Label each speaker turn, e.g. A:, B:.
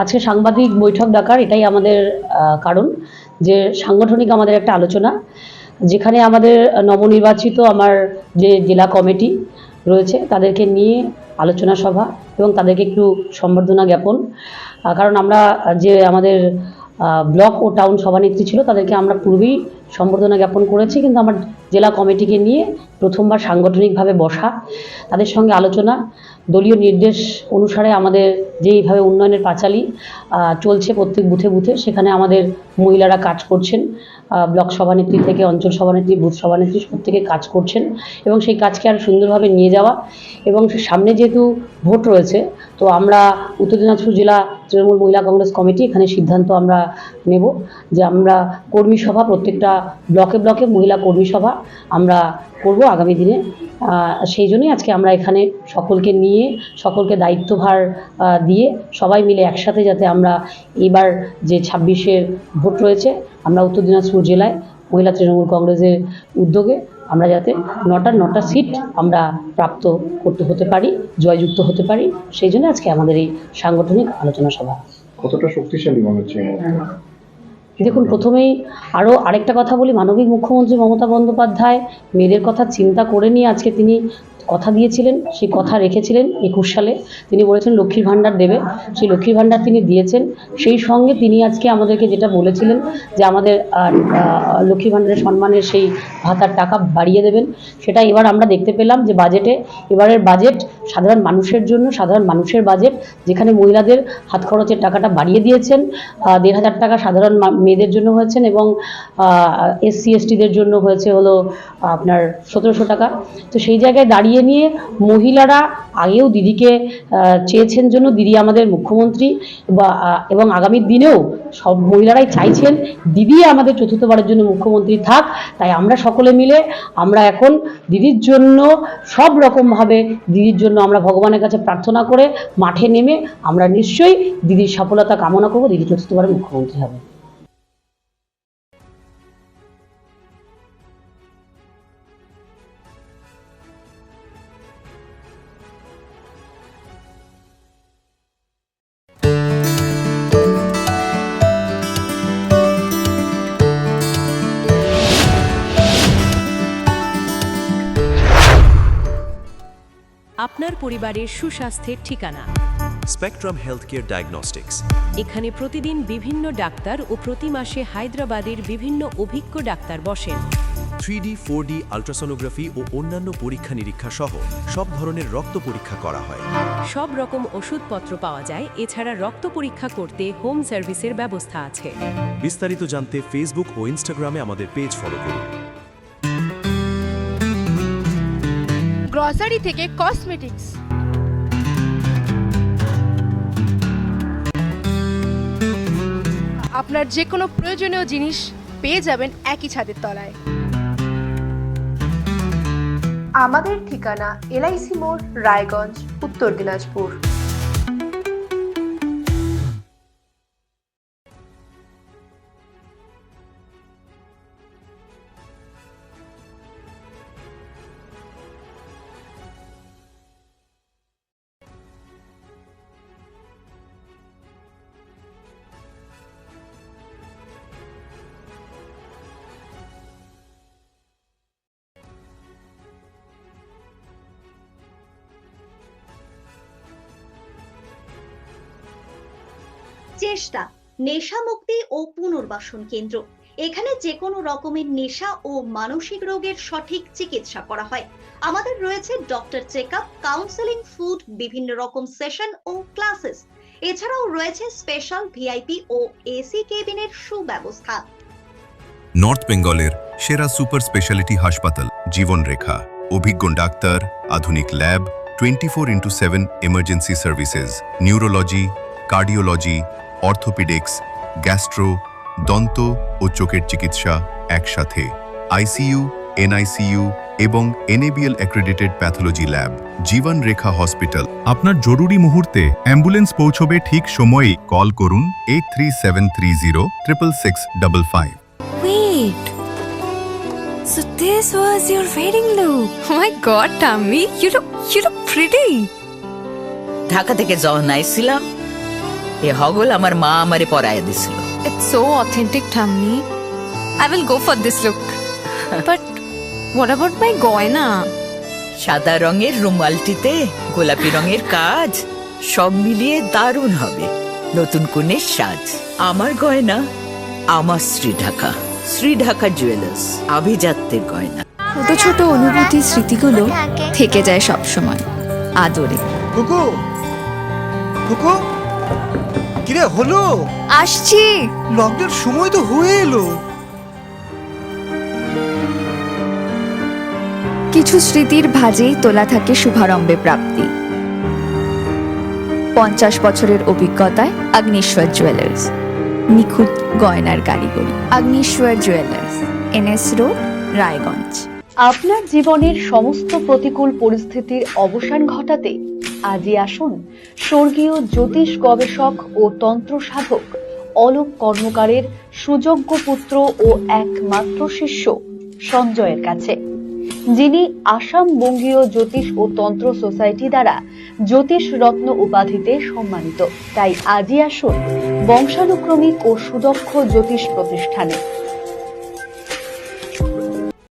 A: আজকে সাংবাদিক বৈঠক ডাকার এটাই আমাদের কারণ, যে সাংগঠনিক আমাদের একটা আলোচনা, যেখানে আমাদের নবনির্বাচিত আমার যে জেলা কমিটি রয়েছে তাদেরকে নিয়ে আলোচনা সভা এবং তাদেরকে একটু সম্বর্ধনা জ্ঞাপন। কারণ আমরা যে আমাদের ব্লক ও টাউন সভানেত্রী ছিল তাদেরকে আমরা পূর্বেই সম্বর্ধনা জ্ঞাপন করেছি, কিন্তু আমার জেলা কমিটিকে নিয়ে প্রথমবার সাংগঠনিকভাবে বসা, তাদের সঙ্গে আলোচনা, দলীয় নির্দেশ অনুসারে আমাদের যেইভাবে উন্নয়নের পাঁচালী চলছে প্রত্যেক বুথে বুথে, সেখানে আমাদের মহিলারা কাজ করছেন, ব্লক সভানেত্রী থেকে অঞ্চল সভানেত্রী, বুথ সভানেত্রী প্রত্যেকে কাজ করছেন এবং সেই কাজকে আরও সুন্দরভাবে নিয়ে যাওয়া। এবং সামনে যেহেতু ভোট রয়েছে, তো আমরা উত্তর দিনাজপুর জেলা তৃণমূল মহিলা কংগ্রেস কমিটি এখানে সিদ্ধান্ত আমরা নেব যে আমরা কর্মী সভা, প্রত্যেকটা ব্লকে ব্লকে মহিলা কর্মী সভা আমরা করব আগামী দিনে। সেই জন্যই আজকে আমরা এখানে সকলকে নিয়ে, সকলকে দায়িত্বভার দিয়ে সবাই মিলে একসাথে যাতে আমরা এবার যে 26-এর ভোট রয়েছে, আমরা উত্তর দিনাজপুর জেলায় মহিলা তৃণমূল কংগ্রেসের উদ্যোগে আমরা যাতে 9টা সিট আমরা প্রাপ্ত হতে পারি, জয়যুক্ত হতে পারি, সেই জন্য আজকে আমাদের এই সাংগঠনিক আলোচনা সভা।
B: কতটা শক্তিশালী মনে হচ্ছে?
A: দেখুন, প্রথমেই আরেকটা কথা বলি, মাননীয় মুখ্যমন্ত্রী মমতা বন্দ্যোপাধ্যায় মেয়েদের কথা চিন্তা করে নিয়ে আজকে তিনি কথা দিয়েছিলেন, সেই কথা রেখেছিলেন। 21 সালে তিনি বলেছেন লক্ষ্মীর ভাণ্ডার দেবে, সেই লক্ষ্মীর ভাণ্ডার তিনি দিয়েছেন। সেই সঙ্গে তিনি আজকে আমাদেরকে যেটা বলেছিলেন যে আমাদের লক্ষ্মী ভাণ্ডারের সম্মানের সেই ভাতার টাকা বাড়িয়ে দেবেন, সেটা এবার আমরা দেখতে পেলাম যে বাজেটে, এবারের বাজেট সাধারণ মানুষের জন্য, সাধারণ মানুষের বাজেট, যেখানে মহিলাদের হাত খরচের টাকাটা বাড়িয়ে দিয়েছেন, 1500 টাকা সাধারণ মেয়েদের জন্য হয়েছেন এবং SC STদের জন্য হয়েছে হলো আপনার 1700 টাকা। তো সেই জায়গায় দাঁড়িয়ে নিয়ে মহিলারা আগেও দিদিকে চেয়েছেন জন্য দিদি আমাদের মুখ্যমন্ত্রী, এবং আগামী দিনেও সব মহিলারাই চাইছেন দিদি আমাদের চতুর্থবারের জন্য মুখ্যমন্ত্রী থাক। তাই আমরা সকলে মিলে আমরা এখন দিদির জন্য সব রকমভাবে, দিদির জন্য আমরা ভগবানের কাছে প্রার্থনা করে মাঠে নেমে আমরা নিশ্চয়ই দিদির সফলতা কামনা করব, দিদি চতুর্থবারের মুখ্যমন্ত্রী হবে।
C: আপনার পরিবারের সুস্বাস্থ্যের ঠিকানা
D: স্পেকট্রাম হেলথকেয়ার ডায়াগনস্টিক্স।
C: এখানে প্রতিদিন বিভিন্ন ডাক্তার ও প্রতি মাসে হায়দ্রাবাদের বিভিন্ন অভিজ্ঞ ডাক্তার বসেন।
D: 3D 4D আল্ট্রাসোনোগ্রাফি ও অন্যান্য পরীক্ষা নিরীক্ষা সহ সব ধরনের রক্ত পরীক্ষা করা হয়।
C: সব রকম ওষুধপত্র পাওয়া যায়। এছাড়া রক্ত পরীক্ষা করতে হোম সার্ভিসের ব্যবস্থা আছে।
D: বিস্তারিত জানতে ফেসবুক ও ইনস্টাগ্রামে আমাদের পেজ ফলো করুন।
E: গ্রসারি থেকে কসমেটিক্স, আপনার যে কোনো প্রয়োজনীয় জিনিস পেয়ে যাবেন একই ছাদের তলায়।
F: আমাদের ঠিকানা LIC মোড়, রায়গঞ্জ, উত্তর দিনাজপুর।
G: চেষ্টা নেশা মুক্তি ও পুনর্বাসন কেন্দ্র। এখানে যে কোনো রকমের নেশা ও মানসিক রোগের সঠিক চিকিৎসা করা হয়। আমাদের রয়েছে ডক্টর চেকআপ, কাউন্সেলিং, ফুড, বিভিন্ন রকম সেশন ও ক্লাসেস। এছাড়াও রয়েছে স্পেশাল VIP ও AC কেবিনের সুব্যবস্থা।
H: নর্থ বেঙ্গলের সেরা সুপার স্পেশালিটি হাসপাতাল জীবনরেখা, অভিজ্ঞ ডাক্তার, আধুনিক lab, 24x7 emergency services, neurology, cardiology, orthopaedics, gastro, দন্ত ও চোখের চিকিৎসা একসাথে, ICU, NICU এবং NABL অ্যাক্রেডিটেড প্যাথোলজি ল্যাব। জীবন রেখা হসপিটাল। আপনার জরুরি মুহূর্তে অ্যাম্বুলেন্স পৌঁছবে ঠিক সময়ে। কল করুন 83730 66655।
I: Wait, so this was your wedding look? Oh my god, Tammy, you look pretty.
J: Dhaka থেকে যখন আইছিলাম এ হগল আমার মা আমারে পরায় দিছিল।
I: It's so authentic, Thamni. I will go for this look. But what about my goina?
J: সাদা রঙের রুমালটিতে গোলাপি রঙের কাজ, সব মিলিয়ে দারুণ হবে নতুন কনের সাজ। আমার গয়না আমার শ্রীঢাকা জুয়েলার্স, আভিজাত্যের গয়না।
I: ছোট ছোট অনুভূতি স্মৃতিগুলো থেকে যায় সব সময় আদরে।
K: কুকু কুকু কিরে হলো?
I: আসছি।
K: লকডাউন সময় তো হয়ে এলো।
I: কিছু স্মৃতির ভাজেই তোলা থাকে শুভারম্ভে প্রাপ্তি। 50 বছরের অভিজ্ঞতায় আগ্নেশ্বর জুয়েলার্স, নিখুঁত গয়নার কারিগরি। Agneshwar jewellers, NS road, Raiganj.
L: আপনার জীবনের সমস্ত প্রতিকূল পরিস্থিতির অবসান ঘটাতে আজই আসুন স্বর্গীয় জ্যোতিষ গবেষক ও তন্ত্র সাধক অলোক কর্মকারের সুযোগ্য পুত্র ও একমাত্র শিষ্য সঞ্জয়ের কাছে, যিনি আসাম বঙ্গীয় জ্যোতিষ ও তন্ত্র সোসাইটি দ্বারা জ্যোতিষ রত্ন উপাধিতে সম্মানিত। তাই আজই আসুন বংশানুক্রমিক ও সুদক্ষ জ্যোতিষ প্রতিষ্ঠানে।